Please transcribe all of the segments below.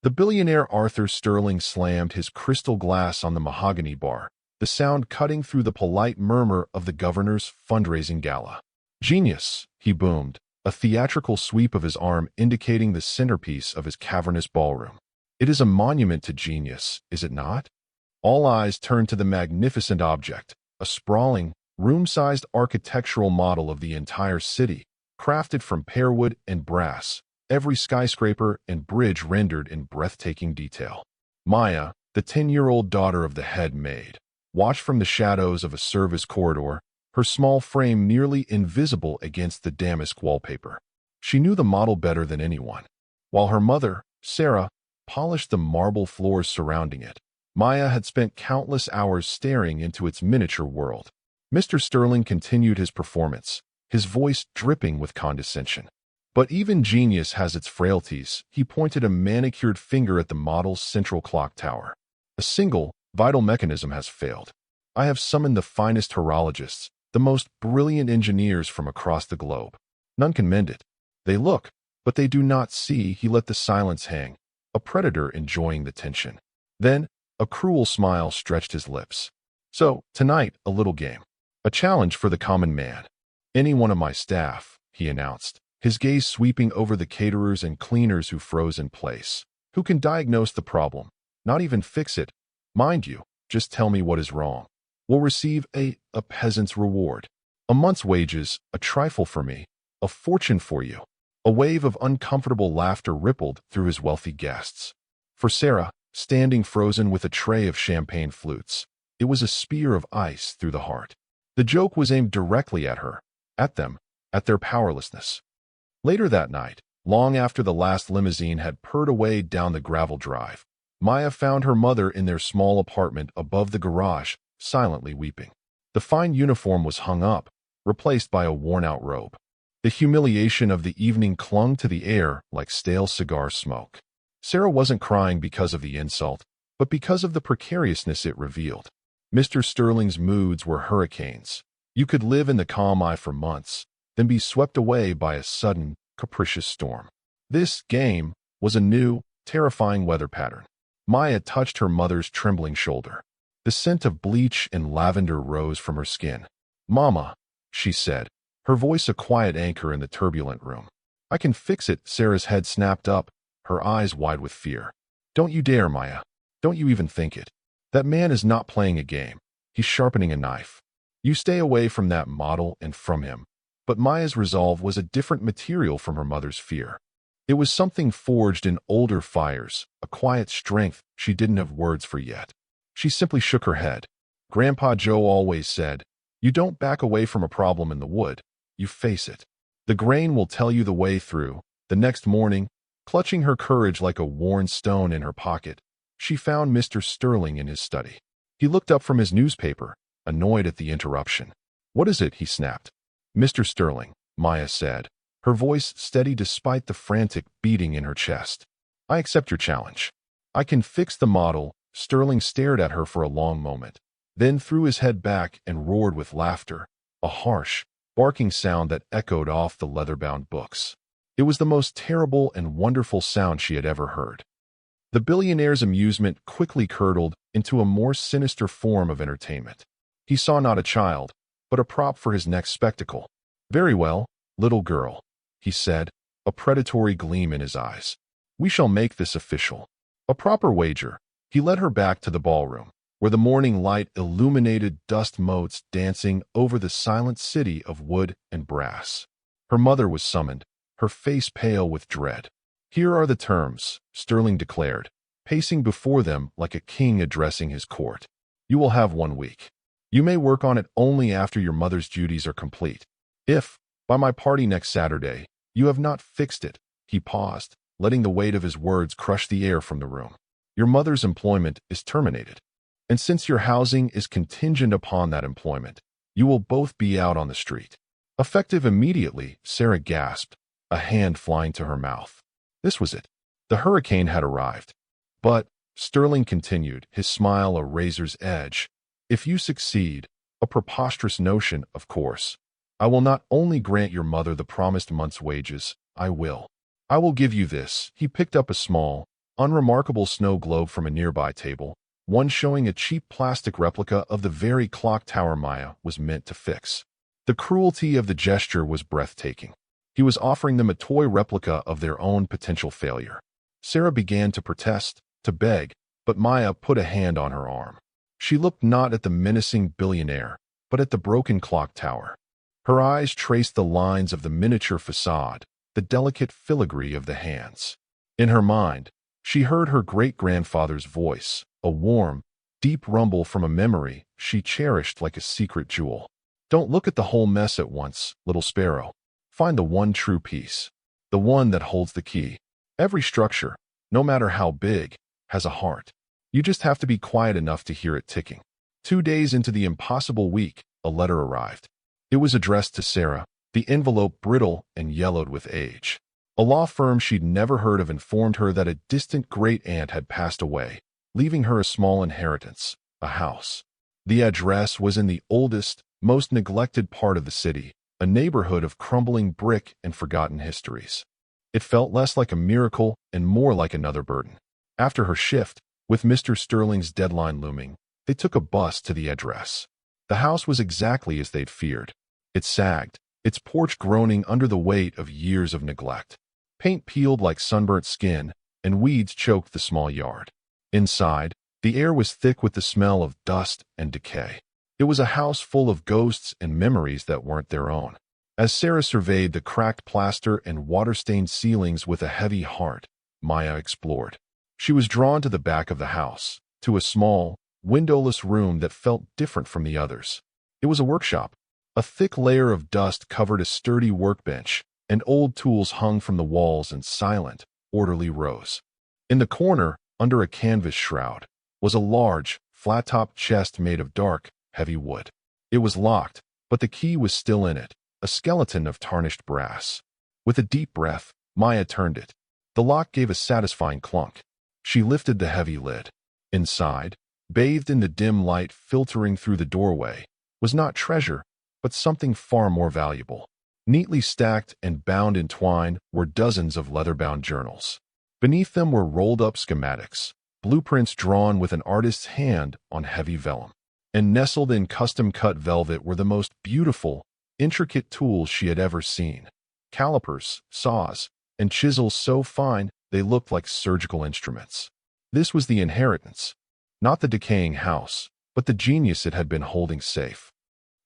The billionaire Arthur Sterling slammed his crystal glass on the mahogany bar, the sound cutting through the polite murmur of the governor's fundraising gala. "Genius," he boomed, a theatrical sweep of his arm indicating the centerpiece of his cavernous ballroom. "It is a monument to genius, is it not?" All eyes turned to the magnificent object, a sprawling, room-sized architectural model of the entire city, crafted from pearwood and brass, every skyscraper and bridge rendered in breathtaking detail. Maya, the 10-year-old daughter of the head maid, watched from the shadows of a service corridor, her small frame nearly invisible against the damask wallpaper. She knew the model better than anyone. While her mother, Sarah, polished the marble floors surrounding it, Maya had spent countless hours staring into its miniature world. Mr. Sterling continued his performance, his voice dripping with condescension. "But even genius has its frailties," he pointed a manicured finger at the model's central clock tower. "A single, vital mechanism has failed. I have summoned the finest horologists, the most brilliant engineers from across the globe. None can mend it. They look, but they do not see." He let the silence hang, a predator enjoying the tension. Then, a cruel smile stretched his lips. "So, tonight, a little game. A challenge for the common man. Any one of my staff," he announced, his gaze sweeping over the caterers and cleaners who froze in place, "who can diagnose the problem, not even fix it. Mind you, just tell me what is wrong. Will receive a peasant's reward. A month's wages, a trifle for me, a fortune for you." A wave of uncomfortable laughter rippled through his wealthy guests. For Sarah, standing frozen with a tray of champagne flutes, it was a spear of ice through the heart. The joke was aimed directly at her, at them, at their powerlessness. Later that night, long after the last limousine had purred away down the gravel drive, Maya found her mother in their small apartment above the garage, silently weeping. The fine uniform was hung up, replaced by a worn-out robe. The humiliation of the evening clung to the air like stale cigar smoke. Sarah wasn't crying because of the insult, but because of the precariousness it revealed. Mr. Sterling's moods were hurricanes. You could live in the calm eye for months, then be swept away by a sudden, capricious storm. This game was a new, terrifying weather pattern. Maya touched her mother's trembling shoulder. The scent of bleach and lavender rose from her skin. "Mama," she said, her voice a quiet anchor in the turbulent room. "I can fix it." Sarah's head snapped up, her eyes wide with fear. "Don't you dare, Maya. Don't you even think it. That man is not playing a game. He's sharpening a knife. You stay away from that model and from him." But Maya's resolve was a different material from her mother's fear. It was something forged in older fires, a quiet strength she didn't have words for yet. She simply shook her head. Grandpa Joe always said, "You don't back away from a problem in the wood, you face it. The grain will tell you the way through." The next morning, clutching her courage like a worn stone in her pocket, she found Mr. Sterling in his study. He looked up from his newspaper, annoyed at the interruption. "What is it?" he snapped. "Mr. Sterling," Maya said, her voice steady despite the frantic beating in her chest. "I accept your challenge. I can fix the model." Sterling stared at her for a long moment, then threw his head back and roared with laughter, a harsh, barking sound that echoed off the leather-bound books. It was the most terrible and wonderful sound she had ever heard. The billionaire's amusement quickly curdled into a more sinister form of entertainment. He saw not a child, but a prop for his next spectacle. "Very well, little girl," he said, a predatory gleam in his eyes. "We shall make this official. A proper wager." He led her back to the ballroom, where the morning light illuminated dust motes dancing over the silent city of wood and brass. Her mother was summoned, her face pale with dread. "Here are the terms," Sterling declared, pacing before them like a king addressing his court. "You will have 1 week. You may work on it only after your mother's duties are complete. If, by my party next Saturday, you have not fixed it," he paused, letting the weight of his words crush the air from the room, "your mother's employment is terminated. And since your housing is contingent upon that employment, you will both be out on the street." Effective immediately, Sarah gasped, a hand flying to her mouth. This was it. The hurricane had arrived. "But," Sterling continued, his smile a razor's edge, "if you succeed, a preposterous notion, of course, I will not only grant your mother the promised month's wages, I will give you this." He picked up a small, unremarkable snow globe from a nearby table, one showing a cheap plastic replica of the very clock tower Maya was meant to fix. The cruelty of the gesture was breathtaking. He was offering them a toy replica of their own potential failure. Sarah began to protest, to beg, but Maya put a hand on her arm. She looked not at the menacing billionaire, but at the broken clock tower. Her eyes traced the lines of the miniature facade, the delicate filigree of the hands. In her mind, she heard her great-grandfather's voice, a warm, deep rumble from a memory she cherished like a secret jewel. Don't look at the whole mess at once, little sparrow. Find the one true piece, the one that holds the key. Every structure, no matter how big, has a heart. You just have to be quiet enough to hear it ticking. 2 days into the impossible week, a letter arrived. It was addressed to Sarah, the envelope brittle and yellowed with age. A law firm she'd never heard of informed her that a distant great-aunt had passed away, leaving her a small inheritance, a house. The address was in the oldest, most neglected part of the city, a neighborhood of crumbling brick and forgotten histories. It felt less like a miracle and more like another burden. After her shift, with Mr. Sterling's deadline looming, they took a bus to the address. The house was exactly as they'd feared. It sagged, its porch groaning under the weight of years of neglect. Paint peeled like sunburnt skin, and weeds choked the small yard. Inside, the air was thick with the smell of dust and decay. It was a house full of ghosts and memories that weren't their own. As Sarah surveyed the cracked plaster and water-stained ceilings with a heavy heart, Maya explored. She was drawn to the back of the house, to a small, windowless room that felt different from the others. It was a workshop. A thick layer of dust covered a sturdy workbench, and old tools hung from the walls in silent, orderly rows. In the corner, under a canvas shroud, was a large, flat-topped chest made of dark, heavy wood. It was locked, but the key was still in it, a skeleton of tarnished brass. With a deep breath, Maya turned it. The lock gave a satisfying clunk. She lifted the heavy lid. Inside, bathed in the dim light filtering through the doorway, was not treasure, but something far more valuable. Neatly stacked and bound in twine were dozens of leather-bound journals. Beneath them were rolled-up schematics, blueprints drawn with an artist's hand on heavy vellum. And nestled in custom-cut velvet were the most beautiful, intricate tools she had ever seen. Calipers, saws, and chisels so fine they looked like surgical instruments. This was the inheritance, not the decaying house, but the genius it had been holding safe.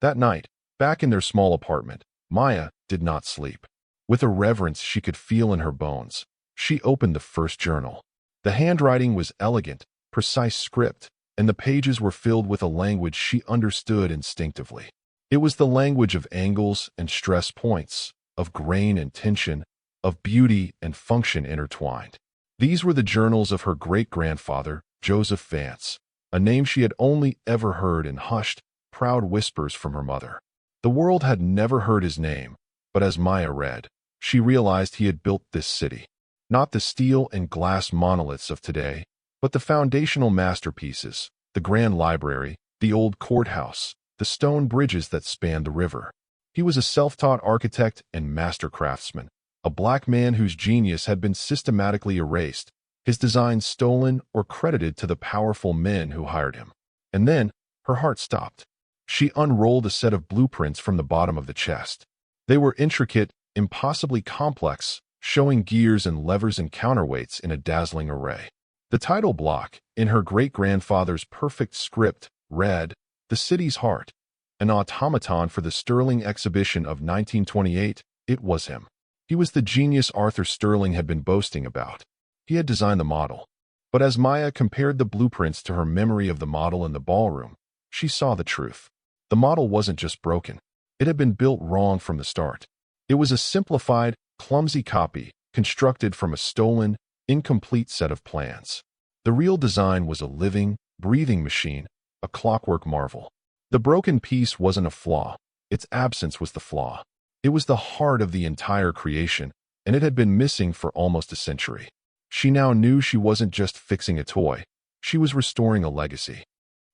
That night, back in their small apartment, Maya did not sleep. With a reverence she could feel in her bones, she opened the first journal. The handwriting was elegant, precise script, and the pages were filled with a language she understood instinctively. It was the language of angles and stress points, of grain and tension, of beauty and function intertwined. These were the journals of her great-grandfather, Joseph Vance, a name she had only ever heard in hushed, proud whispers from her mother. The world had never heard his name, but as Maya read, she realized he had built this city. Not the steel and glass monoliths of today, but the foundational masterpieces, the grand library, the old courthouse, the stone bridges that spanned the river. He was a self-taught architect and master craftsman, a black man whose genius had been systematically erased, his designs stolen or credited to the powerful men who hired him. And then, her heart stopped. She unrolled a set of blueprints from the bottom of the chest. They were intricate, impossibly complex, showing gears and levers and counterweights in a dazzling array. The title block, in her great-grandfather's perfect script, read, "The City's Heart." An automaton for the Sterling exhibition of 1928, it was him. He was the genius Arthur Sterling had been boasting about. He had designed the model. But as Maya compared the blueprints to her memory of the model in the ballroom, she saw the truth. The model wasn't just broken. It had been built wrong from the start. It was a simplified, clumsy copy, constructed from a stolen, incomplete set of plans. The real design was a living, breathing machine, a clockwork marvel. The broken piece wasn't a flaw. Its absence was the flaw. It was the heart of the entire creation, and it had been missing for almost a century. She now knew she wasn't just fixing a toy. She was restoring a legacy.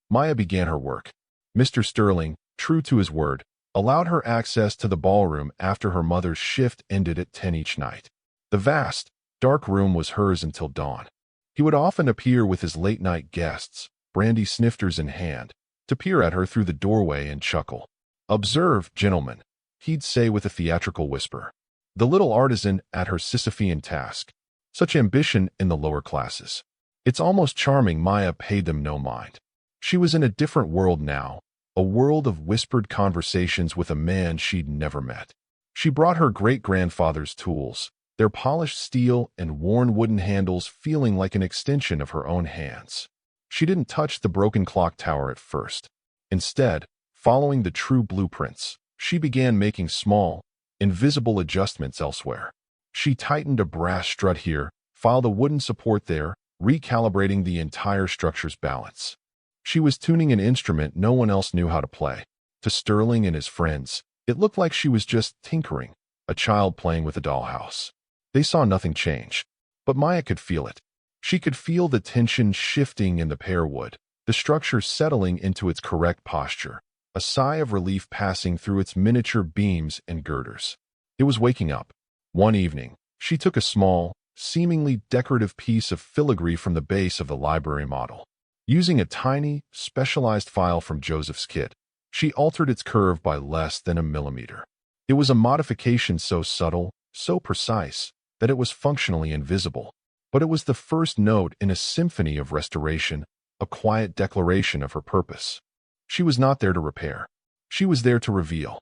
Maya began her work. Mr. Sterling, true to his word, allowed her access to the ballroom after her mother's shift ended at 10 each night. The vast, dark room was hers until dawn. He would often appear with his late-night guests, brandy snifters in hand, to peer at her through the doorway and chuckle. "Observe, gentlemen," he'd say with a theatrical whisper. "The little artisan at her Sisyphean task. Such ambition in the lower classes." It's almost charming. Maya paid them no mind. She was in a different world now, a world of whispered conversations with a man she'd never met. She brought her great-grandfather's tools, their polished steel and worn wooden handles feeling like an extension of her own hands. She didn't touch the broken clock tower at first. Instead, following the true blueprints, she began making small, invisible adjustments elsewhere. She tightened a brass strut here, filed a wooden support there, recalibrating the entire structure's balance. She was tuning an instrument no one else knew how to play. To Sterling and his friends, it looked like she was just tinkering, a child playing with a dollhouse. They saw nothing change, but Maya could feel it. She could feel the tension shifting in the pearwood, the structure settling into its correct posture, a sigh of relief passing through its miniature beams and girders. It was waking up. One evening, she took a small, seemingly decorative piece of filigree from the base of the library model. Using a tiny, specialized file from Joseph's kit, she altered its curve by less than a millimeter. It was a modification so subtle, so precise, that it was functionally invisible. But it was the first note in a symphony of restoration, a quiet declaration of her purpose. She was not there to repair. She was there to reveal.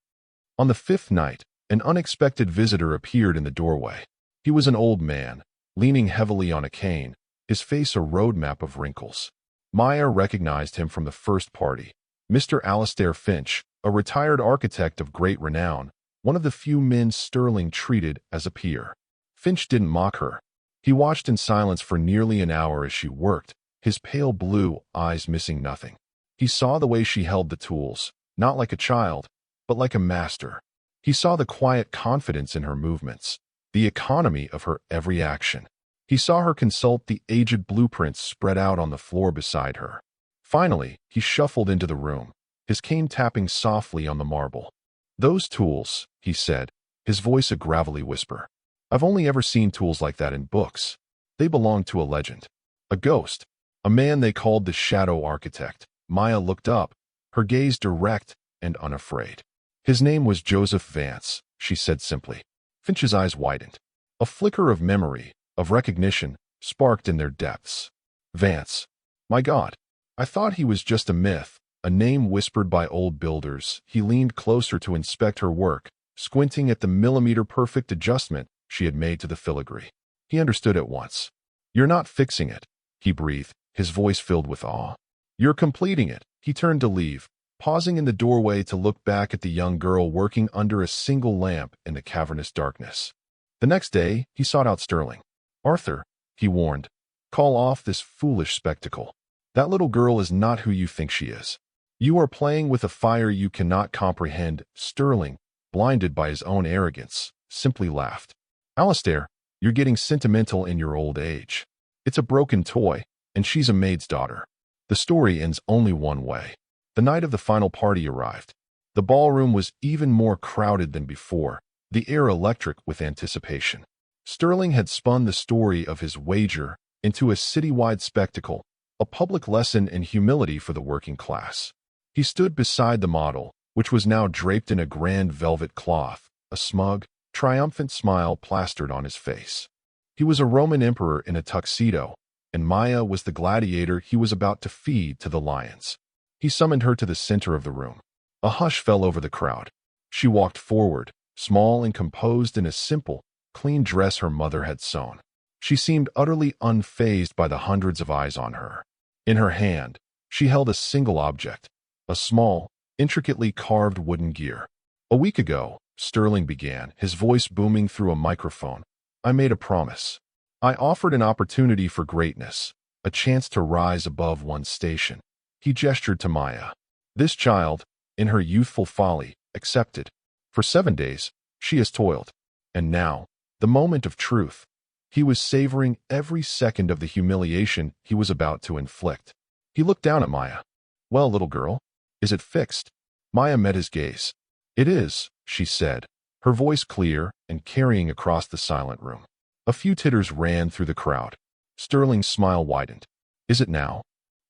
On the fifth night, an unexpected visitor appeared in the doorway. He was an old man, leaning heavily on a cane, his face a roadmap of wrinkles. Maya recognized him from the first party. Mr. Alastair Finch, a retired architect of great renown, one of the few men Sterling treated as a peer. Finch didn't mock her. He watched in silence for nearly an hour as she worked, his pale blue eyes missing nothing. He saw the way she held the tools, not like a child, but like a master. He saw the quiet confidence in her movements, the economy of her every action. He saw her consult the aged blueprints spread out on the floor beside her. Finally, he shuffled into the room, his cane tapping softly on the marble. "Those tools," he said, his voice a gravelly whisper. "I've only ever seen tools like that in books. They belong to a legend, a ghost, a man they called the Shadow Architect." Maya looked up, her gaze direct and unafraid. "His name was Joseph Vance," she said simply. Finch's eyes widened. A flicker of memory, of recognition, sparked in their depths. Vance. My God. I thought he was just a myth, a name whispered by old builders. He leaned closer to inspect her work, squinting at the millimeter-perfect adjustment she had made to the filigree. He understood at once. "You're not fixing it," he breathed, his voice filled with awe. "You're completing it." He turned to leave, pausing in the doorway to look back at the young girl working under a single lamp in the cavernous darkness. The next day, he sought out Sterling. "Arthur," he warned, "call off this foolish spectacle. That little girl is not who you think she is. You are playing with a fire you cannot comprehend." Sterling, blinded by his own arrogance, simply laughed. "Alastair, you're getting sentimental in your old age. It's a broken toy, and she's a maid's daughter." The story ends only one way. The night of the final party arrived. The ballroom was even more crowded than before, the air electric with anticipation. Sterling had spun the story of his wager into a citywide spectacle, a public lesson in humility for the working class. He stood beside the model, which was now draped in a grand velvet cloth, a smug, triumphant smile plastered on his face. He was a Roman emperor in a tuxedo, and Maya was the gladiator he was about to feed to the lions. He summoned her to the center of the room. A hush fell over the crowd. She walked forward, small and composed in a simple, clean dress her mother had sewn. She seemed utterly unfazed by the hundreds of eyes on her. In her hand, she held a single object, a small, intricately carved wooden gear. "A week ago," Sterling began, his voice booming through a microphone, "I made a promise. I offered an opportunity for greatness, a chance to rise above one's station." He gestured to Maya. This child, in her youthful folly, accepted. For 7 days, she has toiled. And now, the moment of truth. He was savoring every second of the humiliation he was about to inflict. He looked down at Maya. "Well, little girl, is it fixed?" Maya met his gaze. "It is," she said, her voice clear and carrying across the silent room. A few titters ran through the crowd. Sterling's smile widened. Is it now?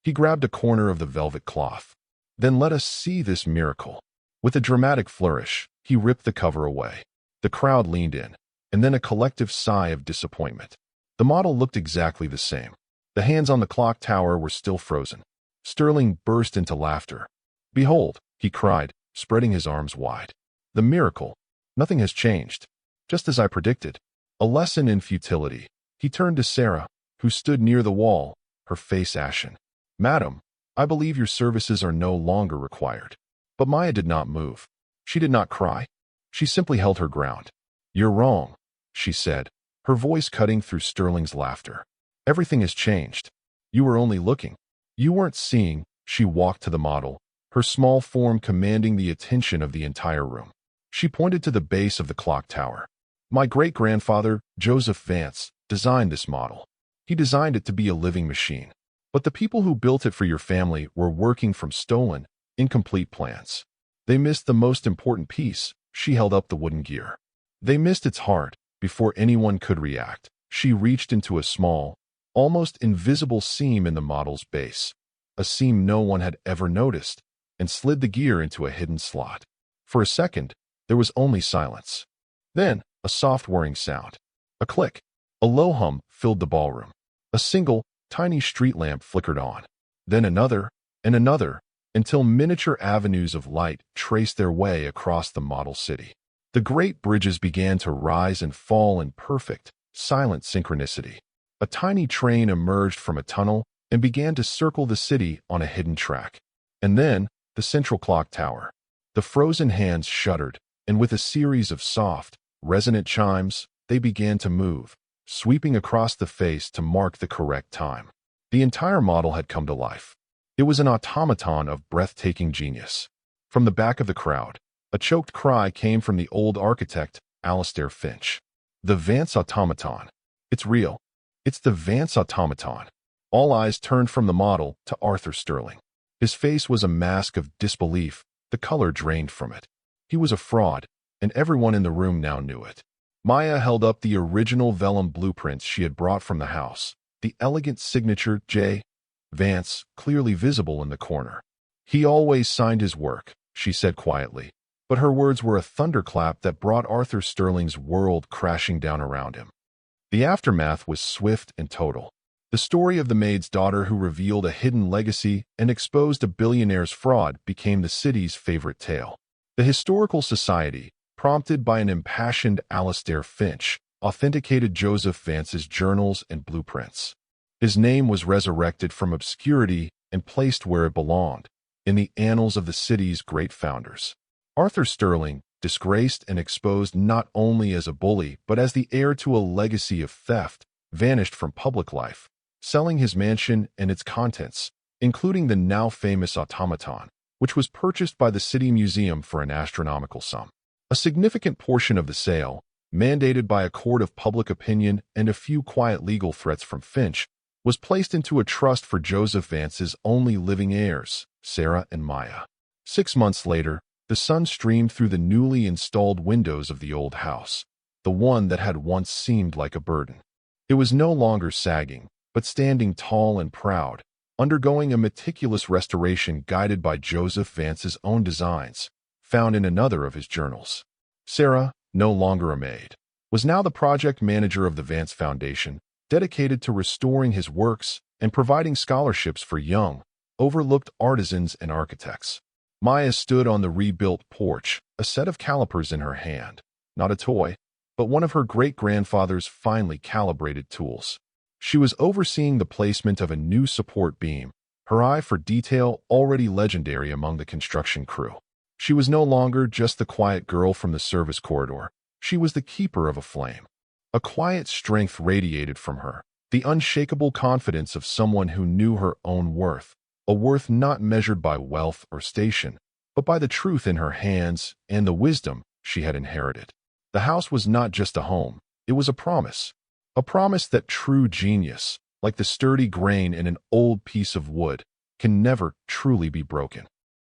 He grabbed a corner of the velvet cloth. Then let us see this miracle. With a dramatic flourish, he ripped the cover away. The crowd leaned in, and then a collective sigh of disappointment. The model looked exactly the same. The hands on the clock tower were still frozen. Sterling burst into laughter. Behold, he cried, spreading his arms wide. The miracle. Nothing has changed. Just as I predicted. A lesson in futility. He turned to Sarah, who stood near the wall, her face ashen. Madam, I believe your services are no longer required. But Maya did not move. She did not cry. She simply held her ground. You're wrong, she said, her voice cutting through Sterling's laughter. Everything has changed. You were only looking. You weren't seeing. She walked to the model, her small form commanding the attention of the entire room. She pointed to the base of the clock tower. My great-grandfather, Joseph Vance, designed this model. He designed it to be a living machine. But the people who built it for your family were working from stolen, incomplete plans. They missed the most important piece. She held up the wooden gear. They missed its heart. Before anyone could react, she reached into a small, almost invisible seam in the model's base, a seam no one had ever noticed, and slid the gear into a hidden slot. For a second, there was only silence. Then, a soft whirring sound. A click. A low hum filled the ballroom. A single, tiny street lamp flickered on. Then another, and another, until miniature avenues of light traced their way across the model city. The great bridges began to rise and fall in perfect, silent synchronicity. A tiny train emerged from a tunnel and began to circle the city on a hidden track. And then, the central clock tower. The frozen hands shuddered, and with a series of soft, resonant chimes, they began to move, sweeping across the face to mark the correct time. The entire model had come to life. It was an automaton of breathtaking genius. From the back of the crowd, a choked cry came from the old architect, Alastair Finch. The Vance automaton. It's real. It's the Vance automaton. All eyes turned from the model to Arthur Sterling. His face was a mask of disbelief, the color drained from it. He was a fraud, and everyone in the room now knew it. Maya held up the original vellum blueprints she had brought from the house, the elegant signature J. Vance clearly visible in the corner. He always signed his work, she said quietly, but her words were a thunderclap that brought Arthur Sterling's world crashing down around him. The aftermath was swift and total. The story of the maid's daughter who revealed a hidden legacy and exposed a billionaire's fraud became the city's favorite tale. The Historical Society, prompted by an impassioned Alastair Finch, authenticated Joseph Vance's journals and blueprints. His name was resurrected from obscurity and placed where it belonged, in the annals of the city's great founders. Arthur Sterling, disgraced and exposed not only as a bully but as the heir to a legacy of theft, vanished from public life, selling his mansion and its contents, including the now famous automaton, which was purchased by the City Museum for an astronomical sum. A significant portion of the sale, mandated by a court of public opinion and a few quiet legal threats from Finch, was placed into a trust for Joseph Vance's only living heirs, Sarah and Maya. 6 months later, the sun streamed through the newly installed windows of the old house, the one that had once seemed like a burden. It was no longer sagging, but standing tall and proud, undergoing a meticulous restoration guided by Joseph Vance's own designs, found in another of his journals. Sarah, no longer a maid, was now the project manager of the Vance Foundation, dedicated to restoring his works and providing scholarships for young, overlooked artisans and architects. Maya stood on the rebuilt porch, a set of calipers in her hand, not a toy, but one of her great-grandfather's finely calibrated tools. She was overseeing the placement of a new support beam, her eye for detail already legendary among the construction crew. She was no longer just the quiet girl from the service corridor. She was the keeper of a flame. A quiet strength radiated from her, the unshakable confidence of someone who knew her own worth, a worth not measured by wealth or station, but by the truth in her hands and the wisdom she had inherited. The house was not just a home, it was a promise that true genius, like the sturdy grain in an old piece of wood, can never truly be broken.